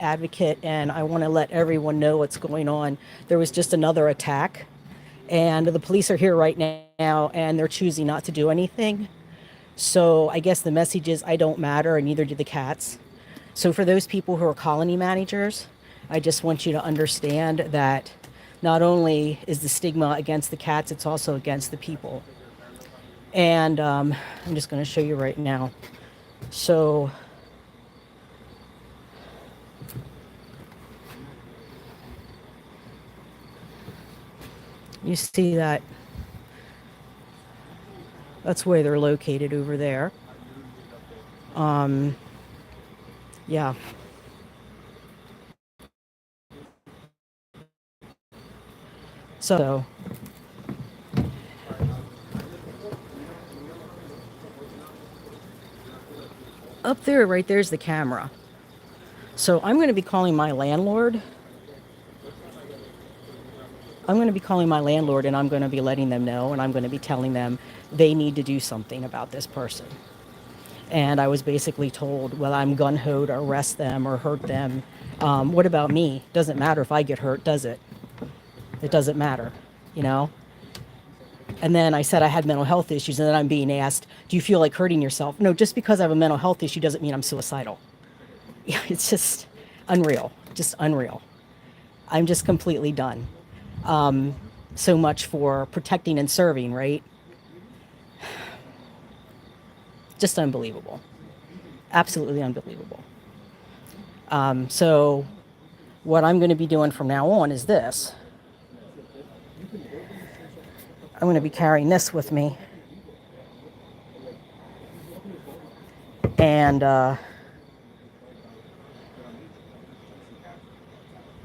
advocate, and I want to let everyone know what's going on. There was just another attack, and the police are here right now, and they're choosing not to do anything. So I guess the message is I don't matter, and neither do the cats. So for those people who are colony managers, I just want you to understand that not only is the stigma against the cats, it's also against the people. And I'm just going to show you right now. So you see that that's where they're located over there. Yeah. So up there, right there's the camera. So I'm going to be calling my landlord. I'm going to be calling my landlord, and I'm going to be letting them know, and I'm going to be telling them they need to do something about this person. And I was basically told, well, I'm gun-ho to arrest them or hurt them. What about me? Doesn't matter if I get hurt, does it? It doesn't matter, you know? And then I said I had mental health issues, and then I'm being asked, do you feel like hurting yourself? No, just because I have a mental health issue doesn't mean I'm suicidal. It's just unreal, just unreal. I'm just completely done. So much for protecting and serving, right? Just unbelievable. Absolutely unbelievable. So what I'm going to be doing from now on is this. I'm going to be carrying this with me. And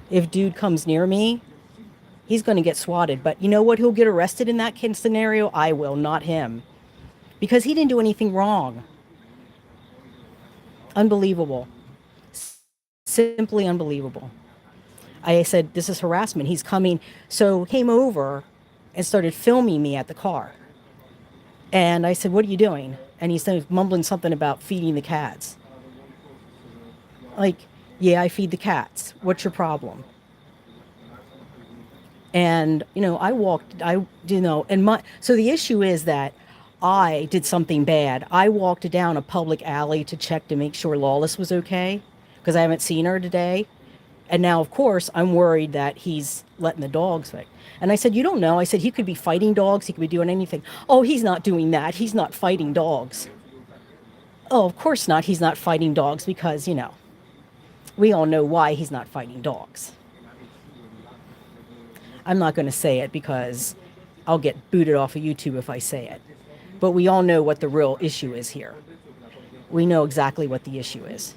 if dude comes near me, he's going to get swatted. But you know what? He'll get arrested in that scenario. I will, not him. Because he didn't do anything wrong. Unbelievable. Simply unbelievable. I said, this is harassment. He's coming. So came over and started filming me at the car. And I said, what are you doing? And he started mumbling something about feeding the cats. Like, yeah, I feed the cats. What's your problem? And, so the issue is that I did something bad. I walked down a public alley to check to make sure Lawless was okay, because I haven't seen her today. And now, of course, I'm worried that he's letting the dogs fight. And I said, you don't know. I said, he could be fighting dogs. He could be doing anything. Oh, he's not doing that. He's not fighting dogs. Oh, of course not. He's not fighting dogs because, we all know why he's not fighting dogs. I'm not going to say it because I'll get booted off of YouTube if I say it. But we all know what the real issue is here. We know exactly what the issue is.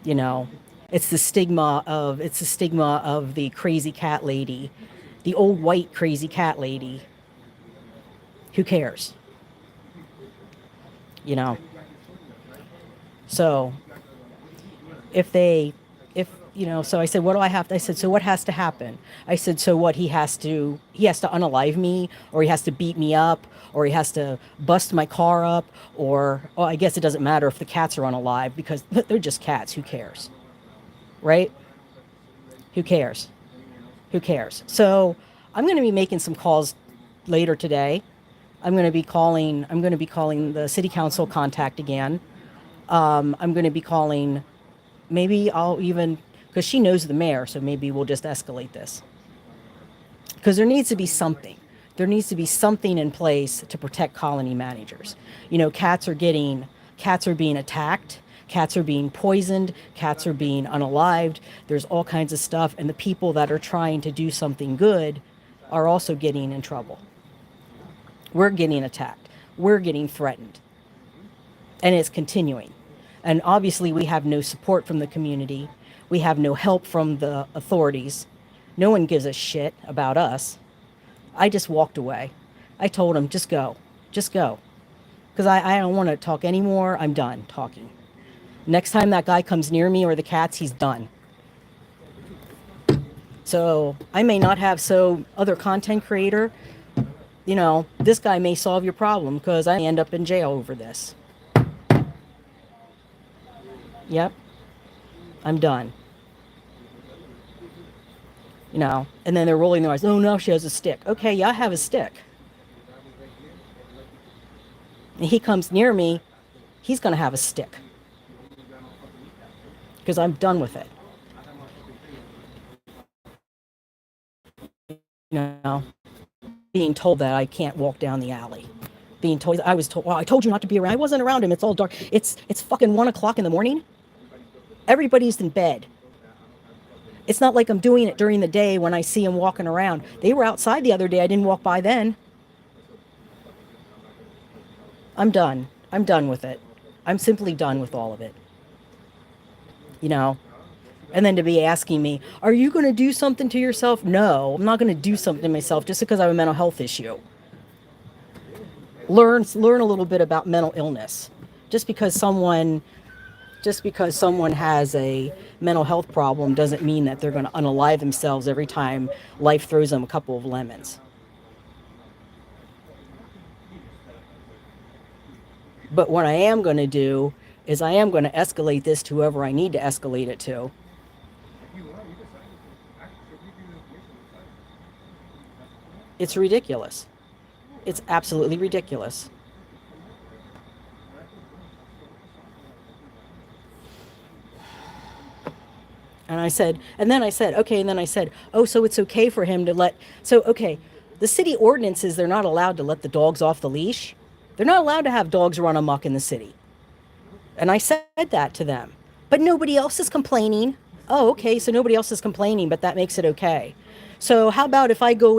It's the stigma of the crazy cat lady, the old white crazy cat lady. Who cares? So so I said, what do I have to, I said, so what has to happen? I said, so what, he has to unalive me, or he has to beat me up, or he has to bust my car up, or, I guess it doesn't matter if the cats are unalive because they're just cats. Who cares? Right? Who cares? Who cares? So I'm going to be making some calls later today. I'm going to be calling the city council contact again. I'm going to be calling, maybe I'll even, because she knows the mayor, so maybe we'll just escalate this. Because there needs to be something. There needs to be something in place to protect colony managers. Cats are being attacked. Cats are being poisoned. Cats are being unalived. There's all kinds of stuff. And the people that are trying to do something good are also getting in trouble. We're getting attacked. We're getting threatened. And it's continuing. And obviously we have no support from the community. We have no help from the authorities. No one gives a shit about us. I just walked away. I told him, just go. Just go. Because I don't want to talk anymore. I'm done talking. Next time that guy comes near me or the cats, he's done. So I may not have other content creator, this guy may solve your problem because I end up in jail over this. Yep. I'm done. You know, and then they're rolling their eyes. Oh, no, she has a stick. Okay, yeah, I have a stick. And he comes near me, he's going to have a stick because I'm done with it. You know, being told that I can't walk down the alley. Being told, I was told, well, I told you not to be around. I wasn't around him. It's all dark. It's fucking 1 o'clock in the morning. Everybody's in bed. It's not like I'm doing it during the day when I see him walking around. They were outside the other day. I didn't walk by then. I'm done. I'm done with it. I'm simply done with all of it. You know? And then to be asking me, are you going to do something to yourself? No, I'm not going to do something to myself just because I have a mental health issue. Learn a little bit about mental illness. Just because someone has a mental health problem doesn't mean that they're going to unalive themselves every time life throws them a couple of lemons. But what I am going to do is I am going to escalate this to whoever I need to escalate it to. It's ridiculous. It's absolutely ridiculous. And then I said, okay, and then I said, oh, so it's okay for him to okay, the city ordinances, they're not allowed to let the dogs off the leash. They're not allowed to have dogs run amok in the city. And I said that to them. But nobody else is complaining. Oh, okay, so nobody else is complaining, but that makes it okay. So how about if I go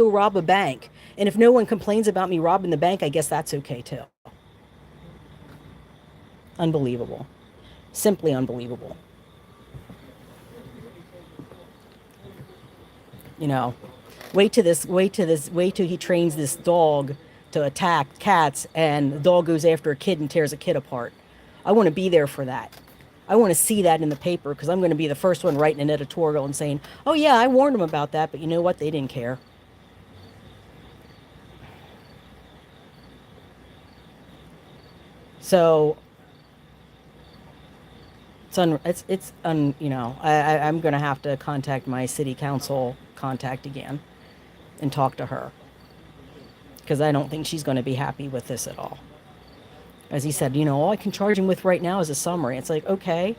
rob a bank? And if no one complains about me robbing the bank, I guess that's okay too. Unbelievable. Simply unbelievable. You know, wait till he trains this dog to attack cats and the dog goes after a kid and tears a kid apart. I want to be there for that. I want to see that in the paper because I'm going to be the first one writing an editorial and saying, oh yeah, I warned them about that, but you know what? They didn't care. So I'm going to have to contact my city council contact again and talk to her because I don't think she's going to be happy with this at all. As he said, all I can charge him with right now is a summary. It's like, okay.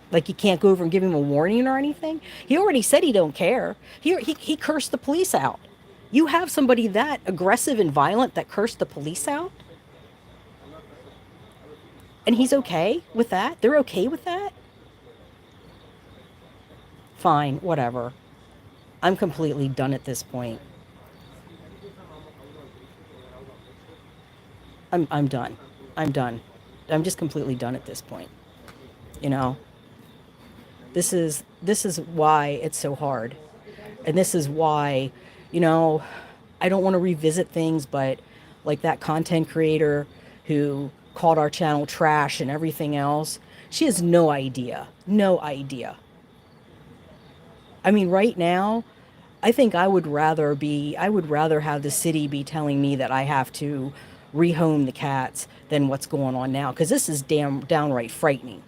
Like you can't go over and give him a warning or anything. He already said he don't care. He cursed the police out. You have somebody that aggressive and violent that cursed the police out? And he's okay with that? They're okay with that? Fine, whatever. I'm completely done at this point. I'm done. I'm done. I'm just completely done at this point. You know, this is why it's so hard, and this is why, I don't want to revisit things, but like that content creator who called our channel trash and everything else, she has no idea. No idea. I mean, right now, I think I would rather have the city be telling me that I have to rehome the cats than what's going on now. Because this is downright frightening.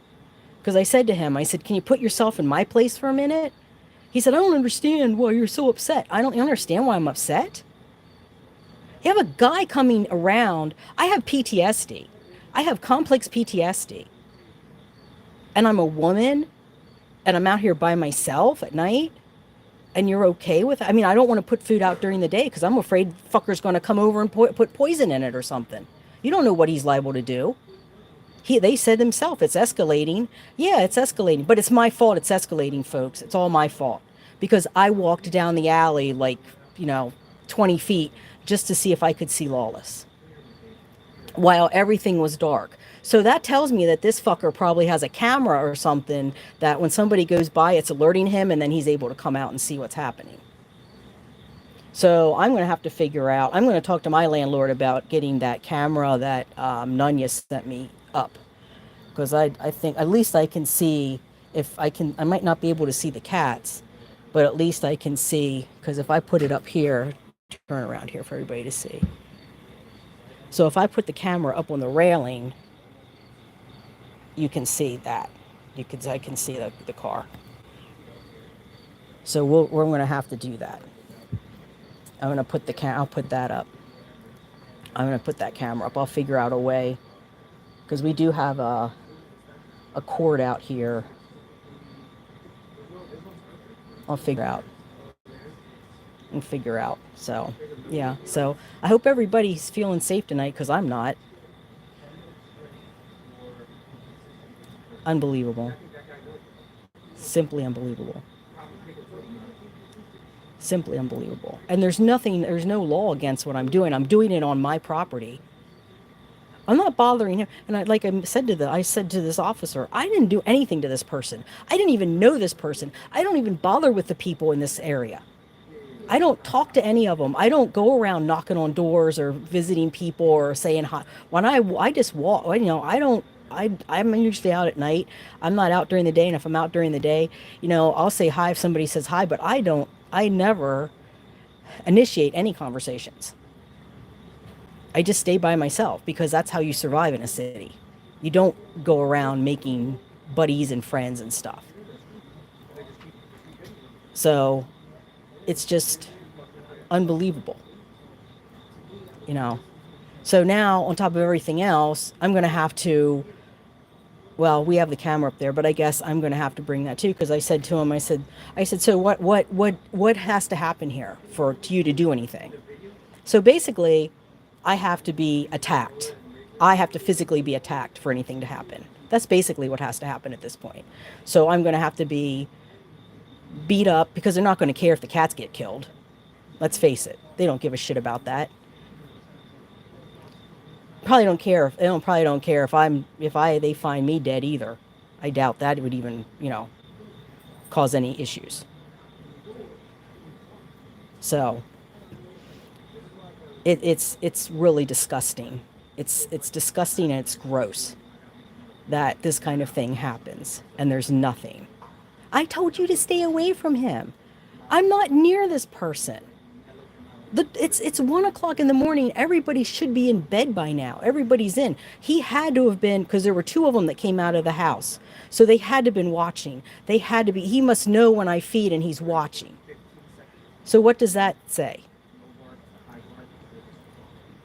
Because I said to him, I said, can you put yourself in my place for a minute? He said, I don't understand why you're so upset. I don't understand why I'm upset. You have a guy coming around. I have PTSD. I have complex PTSD. And I'm a woman. And I'm out here by myself at night. And you're okay with it? I mean, I don't want to put food out during the day because I'm afraid fucker's going to come over and put poison in it or something. You don't know what he's liable to do. They said themselves, it's escalating. Yeah, it's escalating. But it's my fault it's escalating, folks. It's all my fault. Because I walked down the alley like, 20 feet just to see if I could see Lawless. While everything was dark. So that tells me that this fucker probably has a camera or something that when somebody goes by, it's alerting him and then he's able to come out and see what's happening. So I'm going to have to figure out, I'm going to talk to my landlord about getting that camera that Nunya sent me up. Because I think at least I can see if I might not be able to see the cats, but at least I can see, because if I put it up here, turn around here for everybody to see. So if I put the camera up on the railing, you can see that. I can see the car. So we're going to have to do that. I'm going to put I'll put that up. I'm going to put that camera up. I'll figure out a way, because we do have a cord out here. I'll figure out and figure out. So, yeah. So I hope everybody's feeling safe tonight, because I'm not. Unbelievable. Simply unbelievable. Simply unbelievable. And there's no law against what I'm doing. I'm doing it on my property. I'm not bothering him. And I said to this officer, I didn't do anything to this person. I didn't even know this person. I don't even bother with the people in this area. I don't talk to any of them. I don't go around knocking on doors or visiting people or saying hi. When I just walk, I don't, I'm usually out at night. I'm not out during the day. And if I'm out during the day, I'll say hi if somebody says hi, but I never initiate any conversations. I just stay by myself, because that's how you survive in a city. You don't go around making buddies and friends and stuff. So it's just unbelievable, you know. So now, on top of everything else, I'm going to have to, well, we have the camera up there, but I guess I'm going to have to bring that too, because I said to him, I said, so what has to happen here for you to do anything? So basically, I have to be attacked. I have to physically be attacked for anything to happen. That's basically what has to happen at this point. So I'm going to have to be beat up, because they're not going to care if the cats get killed. Let's face it. They don't give a shit about that. Probably don't care if they find me dead either. I doubt that it would even, cause any issues. So it's really disgusting. It's disgusting, and it's gross that this kind of thing happens and there's nothing. I told you to stay away from him. I'm not near this person. It's 1 o'clock in the morning. Everybody should be in bed by now. Everybody's in. He had to have been, because there were two of them that came out of the house. So they had to have been watching. He must know when I feed, and he's watching. So what does that say?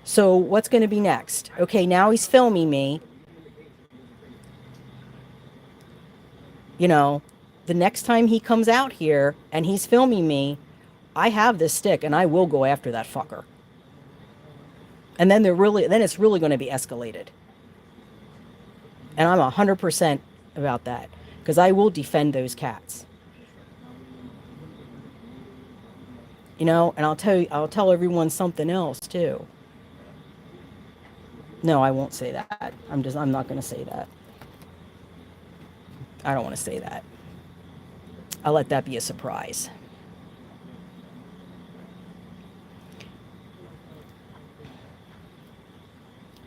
So what's going to be next? Okay, now he's filming me. The next time he comes out here and he's filming me, I have this stick and I will go after that fucker. And then it's really going to be escalated. And I'm 100% about that, because I will defend those cats. And I'll tell everyone something else too. No, I won't say that. I'm not going to say that. I don't want to say that. I'll let that be a surprise.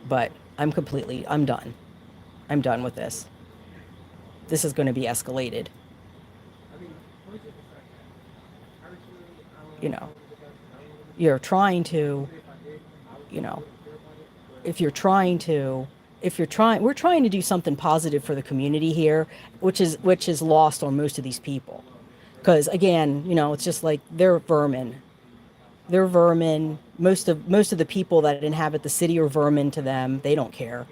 But I'm done. I'm done with this. This is going to be escalated. We're trying to do something positive for the community here, which is lost on most of these people. Because again, it's just like they're vermin. They're vermin. Most of the people that inhabit the city are vermin to them. They don't care.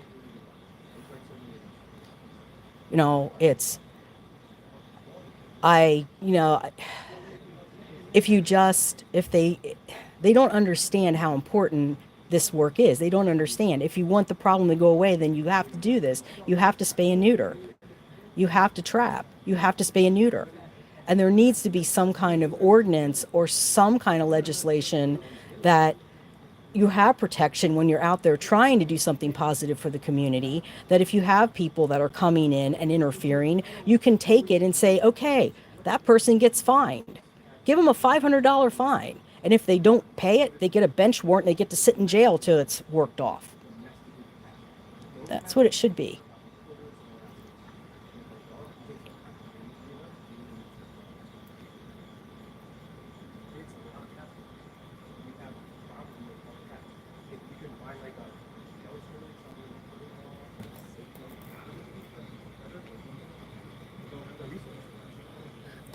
It's if they don't understand how important this work is. They don't understand. If you want the problem to go away, then you have to do this. You have to spay and neuter. You have to trap. You have to spay and neuter. And there needs to be some kind of ordinance or some kind of legislation that you have protection when you're out there trying to do something positive for the community, that if you have people that are coming in and interfering, you can take it and say, okay, that person gets fined. Give them a $500 fine. And if they don't pay it, they get a bench warrant and they get to sit in jail till it's worked off. That's what it should be.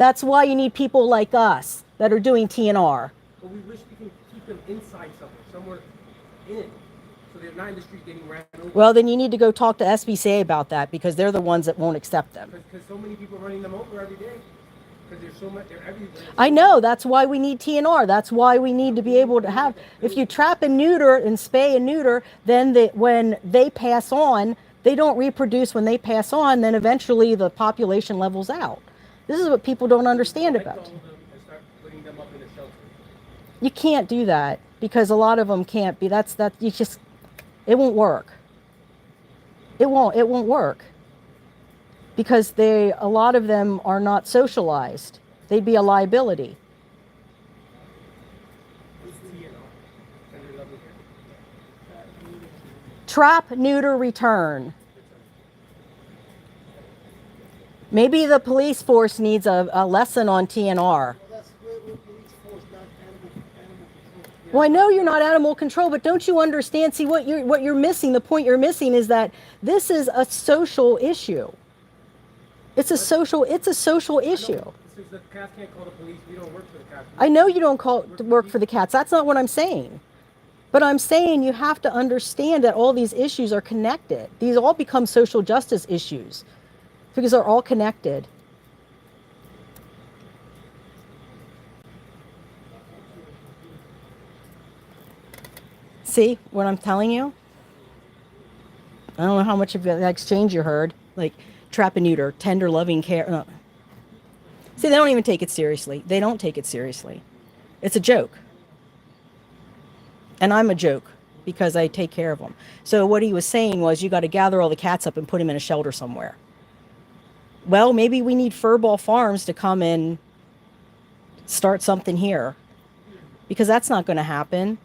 That's why you need people like us that are doing TNR. But we wish we can keep them inside somewhere in, so they're not in the street getting ran over. Well, then you need to go talk to SBCA about that, because they're the ones that won't accept them. Because so many people are running them over every day. Because there's so much, they're everywhere. I know, that's why we need TNR. That's why we need to be able to have, if you trap and neuter and spay and neuter, then when they pass on, they don't reproduce when they pass on, then eventually the population levels out. This is what people don't understand about. And start putting them up in a shelter. You can't do that, because a lot of them can't be. It won't work. It won't work. Because a lot of them are not socialized. They'd be a liability. Trap, neuter, return. Maybe the police force needs a lesson on TNR. Well, I know you're not animal control, but don't you understand? See, what you're missing, the point you're missing is that this is a social issue. It's a social issue. Since the cats can't call the police, we don't work for the cats. I know you don't work for the cats. That's not what I'm saying. But I'm saying you have to understand that all these issues are connected. These all become social justice issues because they're all connected. See what I'm telling you? I don't know how much of that exchange you heard. Like, trap and neuter, tender, loving care. See, they don't even take it seriously. They don't take it seriously. It's a joke. And I'm a joke because I take care of them. So what he was saying was, you got to gather all the cats up and put them in a shelter somewhere. Well, maybe we need Furball Farms to come and start something here, because that's not going to happen.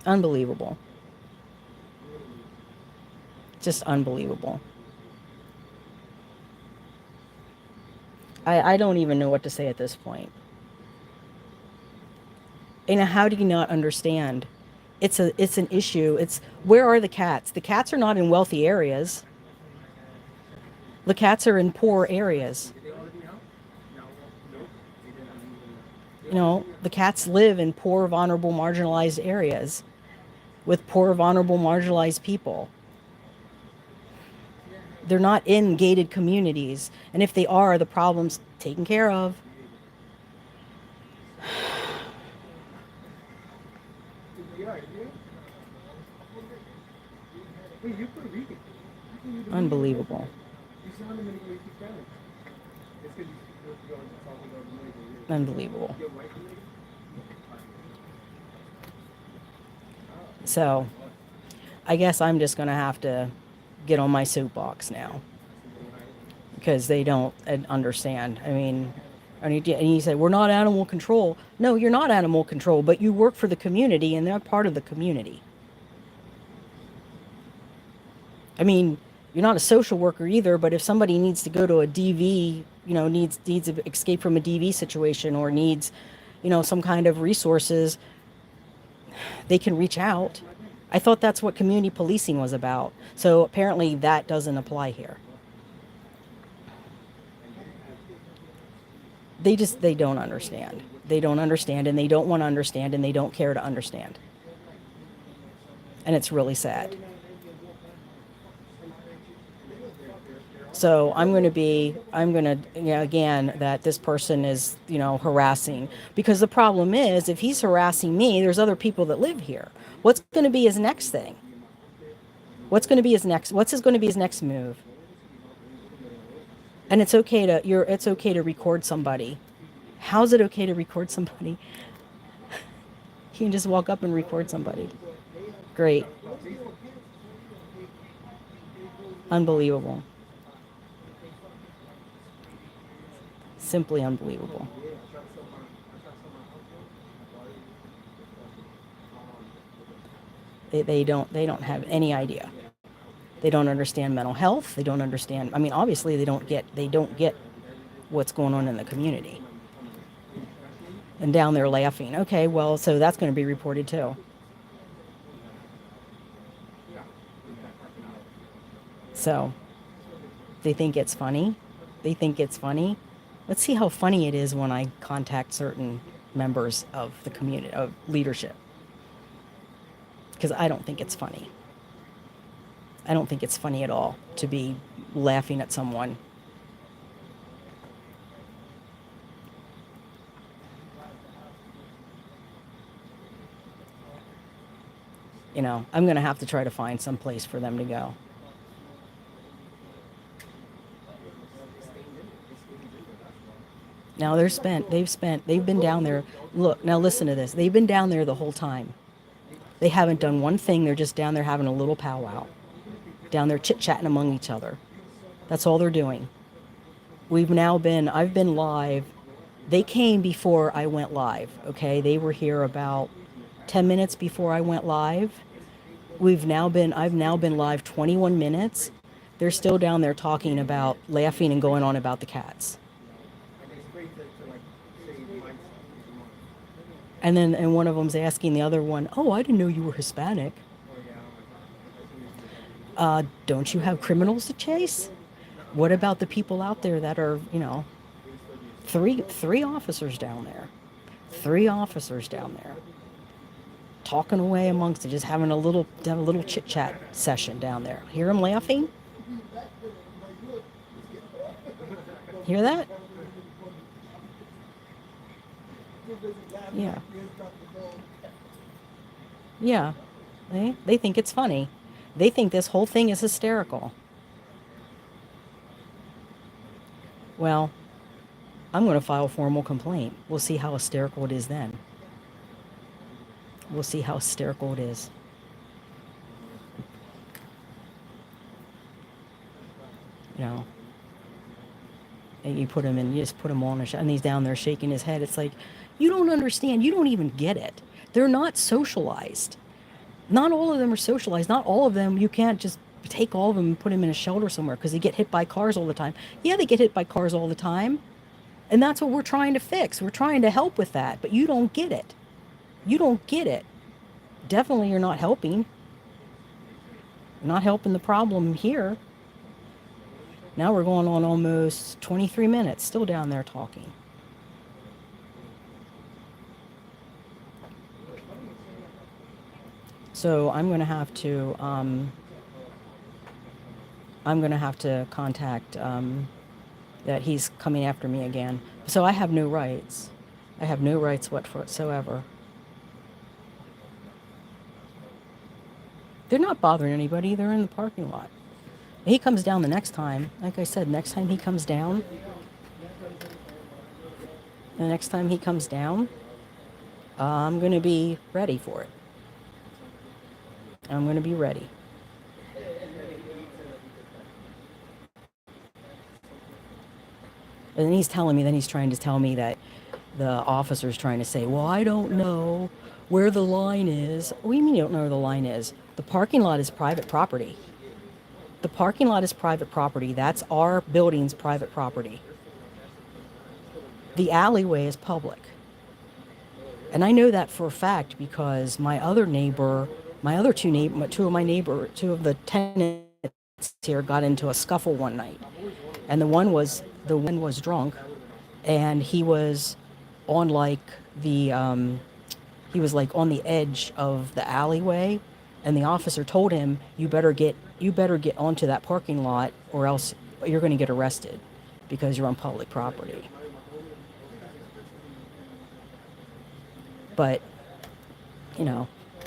Unbelievable. Just unbelievable. I don't even know what to say at this point. And how do you not understand? It's an issue. Where are the cats? The cats are not in wealthy areas. The cats are in poor areas. You know, the cats live in poor, vulnerable, marginalized areas with poor, vulnerable, marginalized people. They're not in gated communities. And if they are, the problem's taken care of. Unbelievable. Unbelievable. So, I guess I'm just going to have to get on my soapbox now, because they don't understand. I mean, and he said, we're not animal control. No, you're not animal control, but you work for the community, and they're part of the community. I mean, you're not a social worker either, but if somebody needs to go to a DV, you know, needs to escape from a DV situation, or needs, you know, some kind of resources, they can reach out. I thought that's what community policing was about. So apparently that doesn't apply here. They don't understand. They don't understand, and they don't want to understand, and they don't care to understand. And it's really sad. So I'm going to, you know, again, that this person is, you know, harassing, because the problem is, if he's harassing me, there's other people that live here. What's going to be his next thing? What's going to be his next move? And it's okay to record somebody. How's it okay to record somebody? You can just walk up and record somebody. Great. Unbelievable. Simply unbelievable. They don't have any idea. They don't understand mental health. They don't understand. I mean, obviously they don't get what's going on in the community. And down there laughing. Okay, well, so that's going to be reported too. So They think it's funny. They think it's funny. Let's see how funny it is when I contact certain members of the community, of leadership, because I don't think it's funny. I don't think it's funny at all to be laughing at someone. I'm going to have to try to find some place for them to go. Now they've been down there. Look, now listen to this. They've been down there the whole time. They haven't done one thing. They're just down there having a little powwow. Down there chit-chatting among each other. That's all they're doing. I've been live. They came before I went live, okay? They were here about 10 minutes before I went live. I've now been live 21 minutes. They're still down there talking about, laughing and going on about the cats. And one of them's asking the other one, "Oh, I didn't know you were Hispanic. Don't you have criminals to chase? What about the people out there that are, three officers down there, talking away amongst it, just having a little chit chat session down there. Hear them laughing? Hear that? Yeah. Yeah. They think it's funny. They think this whole thing is hysterical. Well, I'm going to file a formal complaint. We'll see how hysterical it is then. We'll see how hysterical it is. And you just put him on and he's down there shaking his head. It's like, you don't understand. You don't even get it. They're not socialized. Not all of them are socialized. Not all of them. You can't just take all of them and put them in a shelter somewhere because they get hit by cars all the time. Yeah, they get hit by cars all the time. And that's what we're trying to fix. We're trying to help with that, but you don't get it. You don't get it. Definitely you're not helping. You're not helping the problem here. Now we're going on almost 23 minutes, still down there talking. So I'm going to have to contact that he's coming after me again. So I have no rights. I have no rights whatsoever. They're not bothering anybody. They're in the parking lot. He comes down the next time. Like I said, next time he comes down, I'm going to be ready for it. I'm going to be ready. And then he's trying to tell me that the officer's trying to say, well, I don't know where the line is. What do you mean you don't know where the line is? The parking lot is private property. The parking lot is private property. That's our building's private property. The alleyway is public. And I know that for a fact because two of the tenants here got into a scuffle one night. And the one was drunk, and he was on on the edge of the alleyway, and the officer told him, you better get onto that parking lot or else you're going to get arrested because you're on public property. But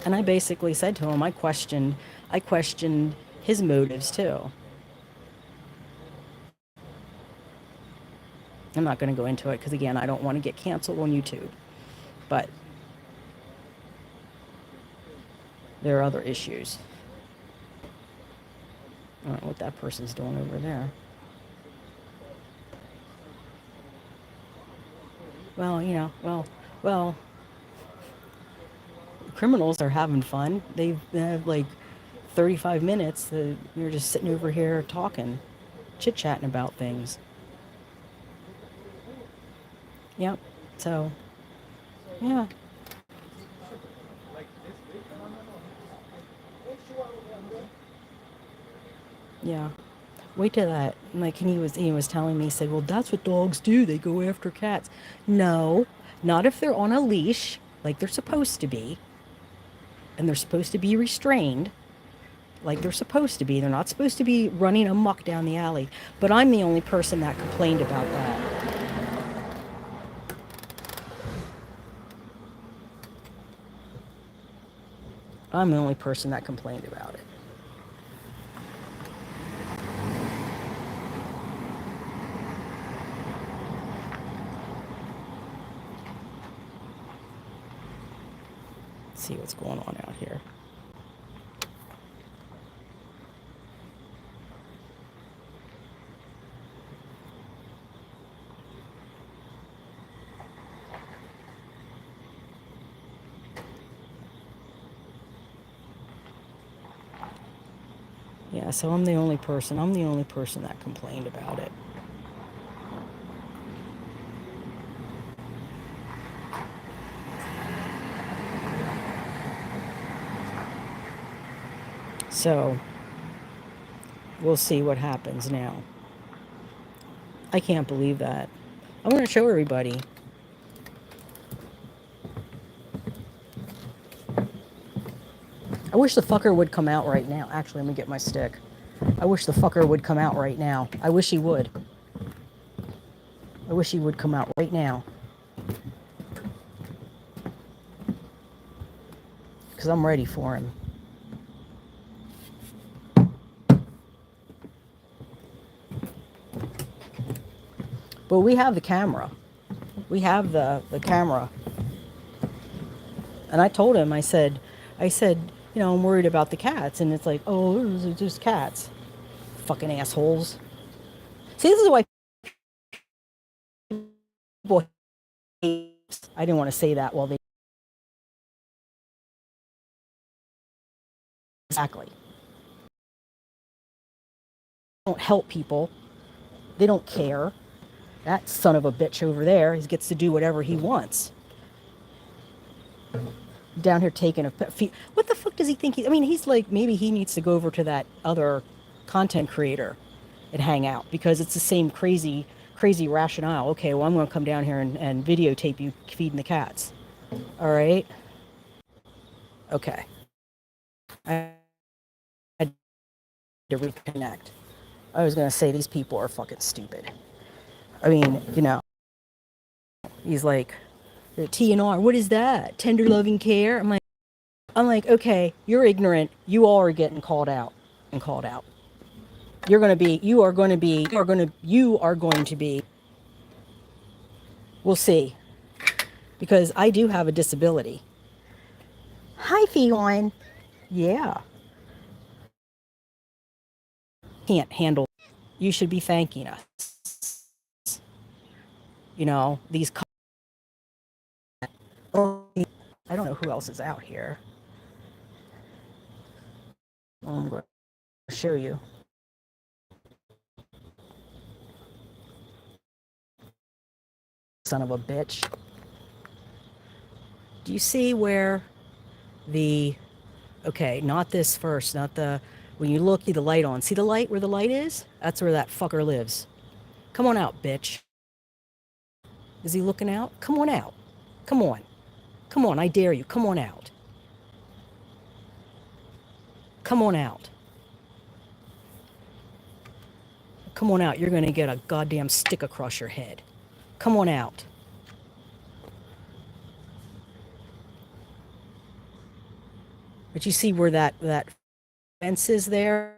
and I basically said to him, I questioned his motives too. I'm not going to go into it because, again, I don't want to get canceled on YouTube. But there are other issues. I don't know what that person's doing over there. Well, criminals are having fun. They have like 35 minutes. You're just sitting over here talking, chit-chatting about things. Yep. So, yeah. Yeah. Wait till that. Like, and he was telling me, he said, well, that's what dogs do. They go after cats. No, not if they're on a leash, like they're supposed to be, and they're supposed to be restrained, like they're supposed to be. They're not supposed to be running amok down the alley. But I'm the only person that complained about that. I'm the only person that complained about it. Let's see what's going on out here. Yeah, so I'm the only person. I'm the only person that complained about it. So we'll see what happens now. I can't believe that. I'm going to show everybody. I wish the fucker would come out right now. Actually, let me get my stick. I wish the fucker would come out right now. I wish he would. I wish he would come out right now. Because I'm ready for him. But we have the camera. We have the camera. And I told him, I said, you know, I'm worried about the cats. And it's like, oh, those are just cats. Fucking assholes. See, this is why people hate. I didn't want to say that while they. Exactly. They don't help people. They don't care. That son of a bitch over there, he gets to do whatever he wants. Down here taking a what the fuck does he think I mean, he's like, maybe he needs to go over to that other content creator and hang out, because it's the same crazy rationale. Okay, well, I'm going to come down here and videotape you feeding the cats. All right. Okay. I had to reconnect. I was going to say, these people are fucking stupid. I mean, you know, he's like, the TNR, what is that? Tender loving care? I'm like, okay, you're ignorant. You all are getting called out and called out. You are going to be, we'll see. Because I do have a disability. Hi, feline. Yeah. Can't handle. You should be thanking us. You know, these. I don't know who else is out here. I'm going to show you. Son of a bitch. Do you see where the, okay, not this first, not the, when you look, see the light on. See the light where the light is? That's where that fucker lives. Come on out, bitch. Is he looking out? Come on out. Come on. Come on, I dare you. Come on out. Come on out. Come on out. You're going to get a goddamn stick across your head. Come on out. But you see where that fence is there?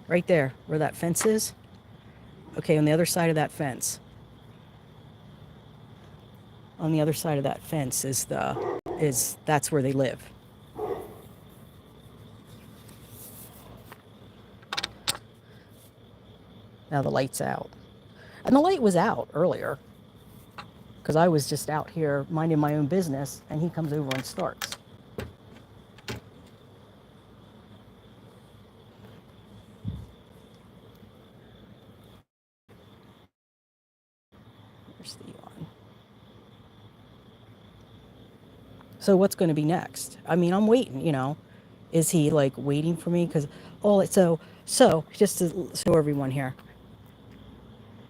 Right there, where that fence is. Okay, on the other side of that fence. On the other side of that fence that's where they live. Now the light's out. And the light was out earlier, because I was just out here minding my own business, and he comes over and starts. Where's the on? So what's going to be next? I mean, I'm waiting, you know. Is he like waiting for me? Because, oh, so just to show everyone here,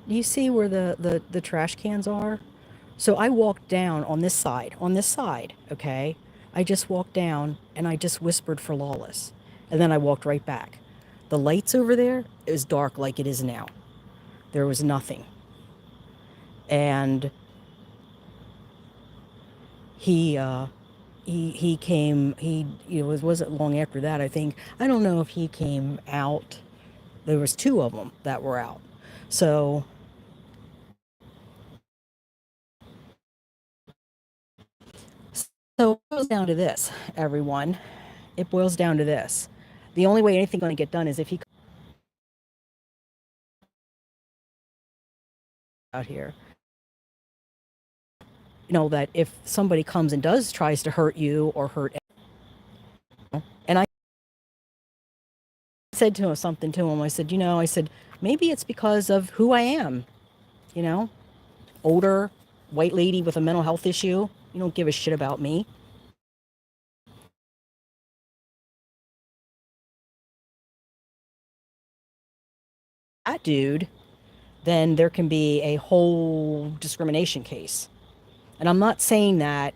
do you see where the trash cans are? So I walked down on this side, okay? I just walked down and I just whispered for Lawless. And then I walked right back. The lights over there, it was dark like it is now. There was nothing. And he he came, wasn't long after that, I think. I don't know if he came out. There was two of them that were out. So so it boils down to this, everyone. It boils down to this. The only way anything's going to get done is if he comes out here. You know, that if somebody comes and tries to hurt you or hurt, and I said to him something to him. I said, I said, maybe it's because of who I am, you know, older, white lady with a mental health issue. You don't give a shit about me. That dude, then there can be a whole discrimination case. And I'm not saying that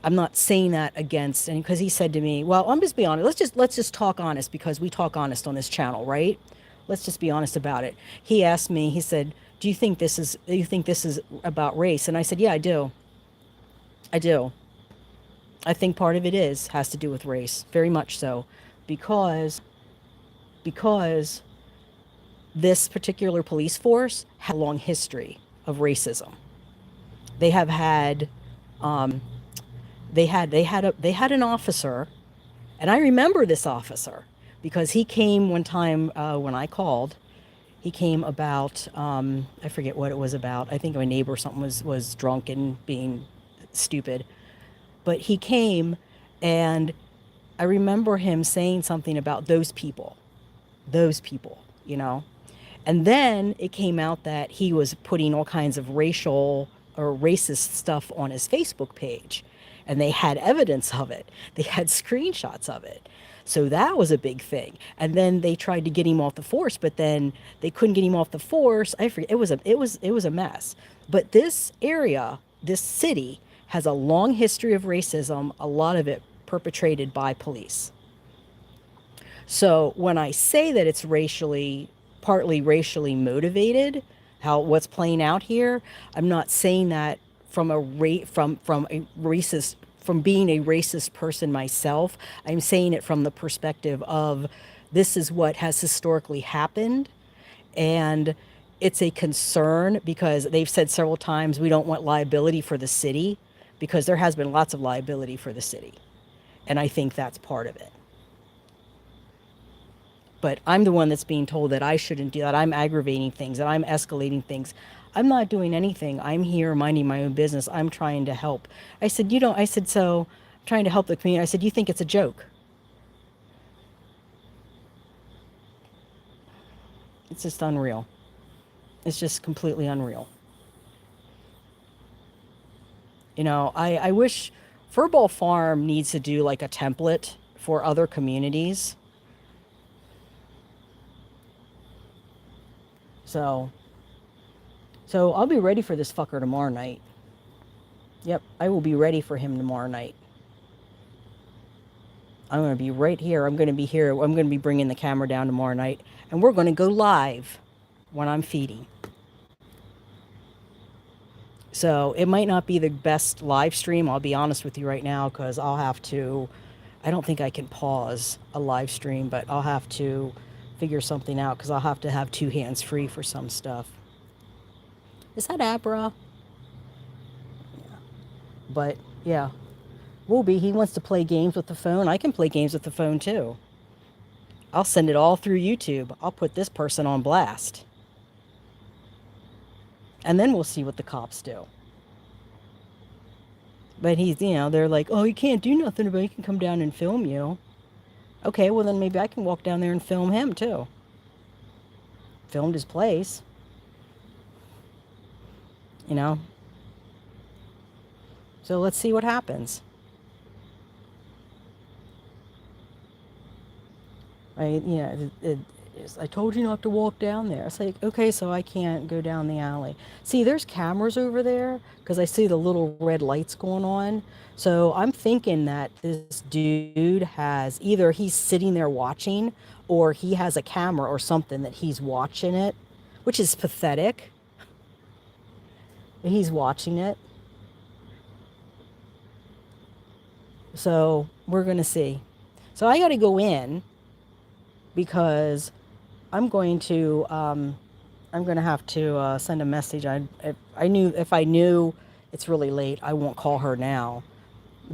against, and because he said to me, well, I'm just be honest. Let's just talk honest because we talk honest on this channel, right? Let's just be honest about it. He asked me, he said, do you think this is about race? And I said, yeah, I do. I do. I think part of it has to do with race, very much so, because because this particular police force has a long history of racism. They have had um, they had an officer, and I remember this officer because he came one time when I called. He came about I forget what it was about. I think my neighbor or something was drunk and being stupid, but he came, and I remember him saying something about those people, you know. And then it came out that he was putting all kinds of racial or racist stuff on his Facebook page. And they had evidence of it. They had screenshots of it. So that was a big thing. And then they tried to get him off the force, but then they couldn't get him off the force. I forget. It was a mess. But this area, this city has a long history of racism, a lot of it perpetrated by police. So when I say that it's partly racially motivated, how what's playing out here, I'm not saying that from a racist from being a racist person myself. I'm saying it from the perspective of this is what has historically happened, and it's a concern because they've said several times we don't want liability for the city because there has been lots of liability for the city, and I think that's part of it. But I'm the one that's being told that I shouldn't do that. I'm aggravating things, that I'm escalating things. I'm not doing anything. I'm here minding my own business. I'm trying to help. I said, so I'm trying to help the community. I said, you think it's a joke? It's just unreal. It's just completely unreal. I wish Furball Farm needs to do like a template for other communities. So, so I'll be ready for this fucker tomorrow night. Yep, I will be ready for him tomorrow night. I'm going to be right here. I'm going to be here. I'm going to be bringing the camera down tomorrow night. And we're going to go live when I'm feeding. So it might not be the best live stream. I'll be honest with you right now because I don't think I can pause a live stream, but I'll have to figure something out because I'll have to have two hands free for some stuff. Is that Abra? But yeah, Wooby, he wants to play games with the phone. I can play games with the phone too. I'll send it all through YouTube. I'll put this person on blast. And then we'll see what the cops do. But they're like, oh, you can't do nothing about it. He can come down and film you. Okay, well then maybe I can walk down there and film him too. Filmed his place. You know? So let's see what happens. right? Yeah, I told you not to walk down there. It's like, okay, so I can't go down the alley. See, there's cameras over there because I see the little red lights going on. So I'm thinking that this dude has either he's sitting there watching or he has a camera or something that he's watching it, which is pathetic. He's watching it. So we're going to see. So I got to go in because I'm going to have to send a message. If I knew it's really late, I won't call her now.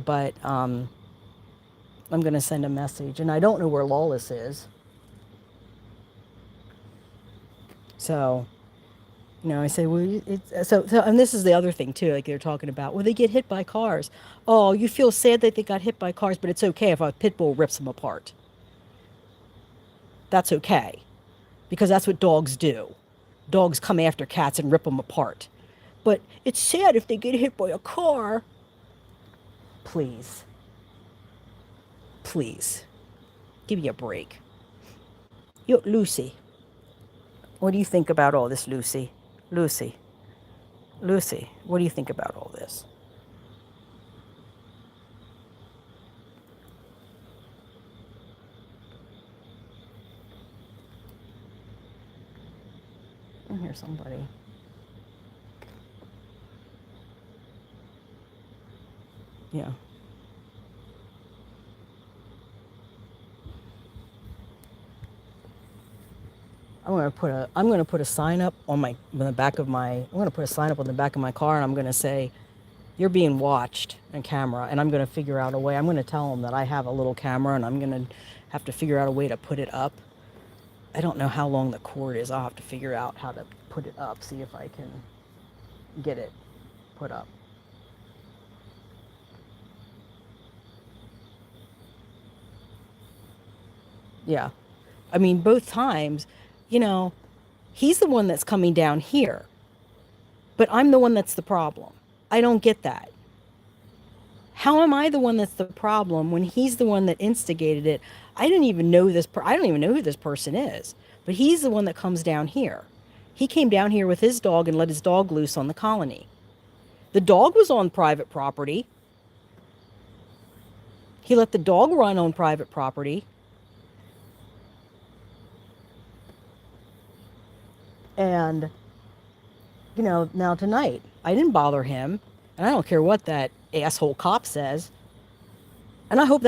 But I'm going to send a message, and I don't know where Lawless is. So, I say, well, and this is the other thing too. Like they're talking about, well, they get hit by cars. Oh, you feel sad that they got hit by cars, but it's okay if a pit bull rips them apart. That's okay, because that's what dogs do. Dogs come after cats and rip them apart. But it's sad if they get hit by a car. Please. Please. Give me a break. Yo, Lucy. What do you think about all this, Lucy? Lucy. Lucy, what do you think about all this? I hear somebody. Yeah. I'm gonna put a sign up on the back of my I'm gonna put a sign up on the back of my car, and I'm gonna say you're being watched on camera, and I'm gonna figure out a way. I'm gonna tell them that I have a little camera, and I'm gonna have to figure out a way to put it up. I don't know how long the cord is. I'll have to figure out how to put it up, see if I can get it put up. Yeah. I mean, both times, you know, he's the one that's coming down here, but I'm the one that's the problem. I don't get that. How am I the one that's the problem when he's the one that instigated it? I don't even know who this person is, but he's the one that comes down here. He came down here with his dog and let his dog loose on the colony. The dog was on private property. He let the dog run on private property. And, now tonight, I didn't bother him. And I don't care what that asshole cop says. And I hope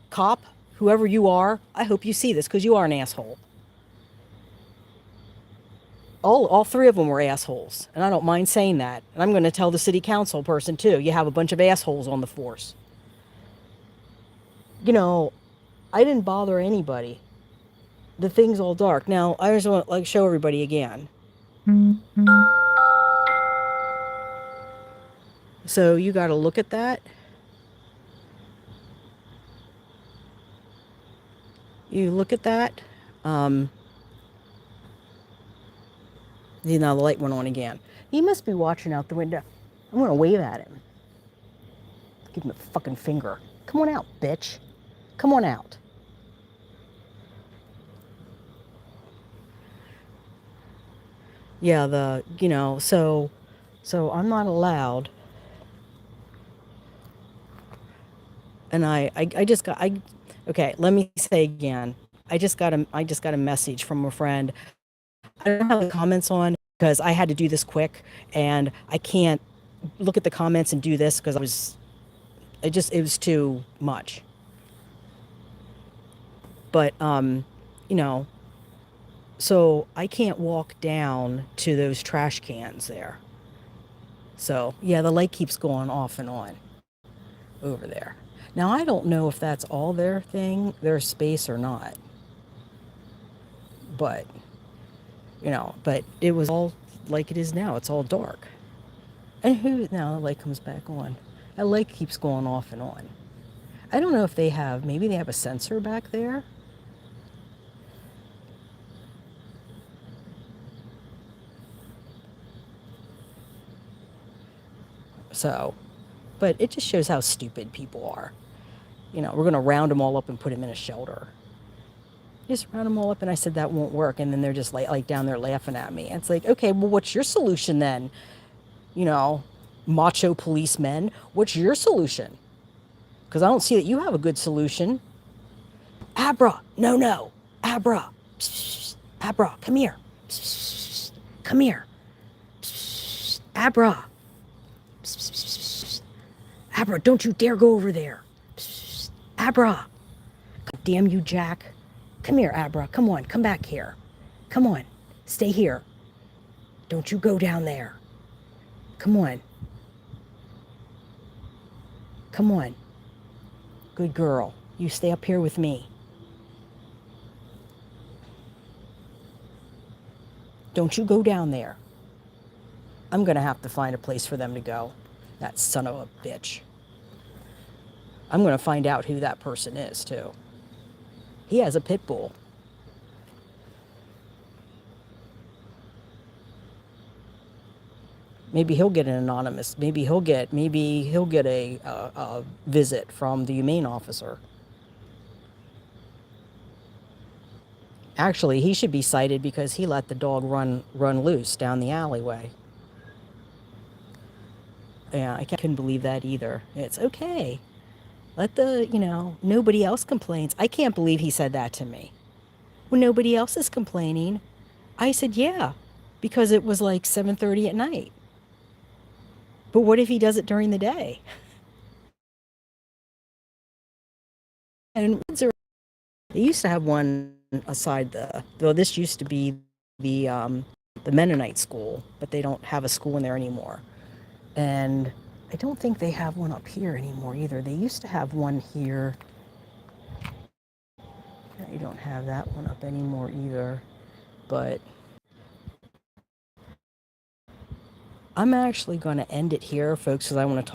cop, whoever you are, I hope you see this because you are an asshole. All three of them were assholes. And I don't mind saying that. And I'm going to tell the city council person too. You have a bunch of assholes on the force. You know, I didn't bother anybody. The thing's all dark. Now, I just want to show everybody again. So you got to look at that. You look at that. Um, the light went on again. He must be watching out the window. I'm going to wave at him. Give him a fucking finger. Come on out, bitch. Come on out. Yeah, so I'm not allowed. And okay, let me say again. I just got a message from a friend. I don't have the comments on because I had to do this quick, and I can't look at the comments and do this because it was too much. But you know, so I can't walk down to those trash cans there. So yeah, the light keeps going off and on over there. Now I don't know if that's all their space or not, but but it was all like it is now. It's all dark. And who now the light comes back on. That light keeps going off and on. I don't know if maybe they have a sensor back there. So, but it just shows how stupid people are. We're going to round them all up and put them in a shelter. Just round them all up. And I said, that won't work. And then they're just like down there laughing at me. And it's like, okay, well, what's your solution then? You know, macho policemen, what's your solution? Because I don't see that you have a good solution. Abra, no. Abra, Abra, come here. Come here. Abra. Abra, don't you dare go over there. Abra. God damn you, Jack. Come here, Abra. Come on, come back here. Come on, stay here. Don't you go down there. Come on. Come on. Good girl. You stay up here with me. Don't you go down there. I'm going to have to find a place for them to go. That son of a bitch. I'm going to find out who that person is, too. He has a pit bull. Maybe he'll get an anonymous. Maybe he'll get a visit from the humane officer. Actually, he should be cited because he let the dog run loose down the alleyway. Yeah, I couldn't believe that either. It's okay. Let nobody else complains. I can't believe he said that to me. When nobody else is complaining, I said, yeah, because it was like 7:30 at night. But what if he does it during the day? And they used to have one aside this used to be the Mennonite school, but they don't have a school in there anymore. And I don't think they have one up here anymore either. They used to have one here. They don't have that one up anymore either. But I'm actually going to end it here, folks, because I want to talk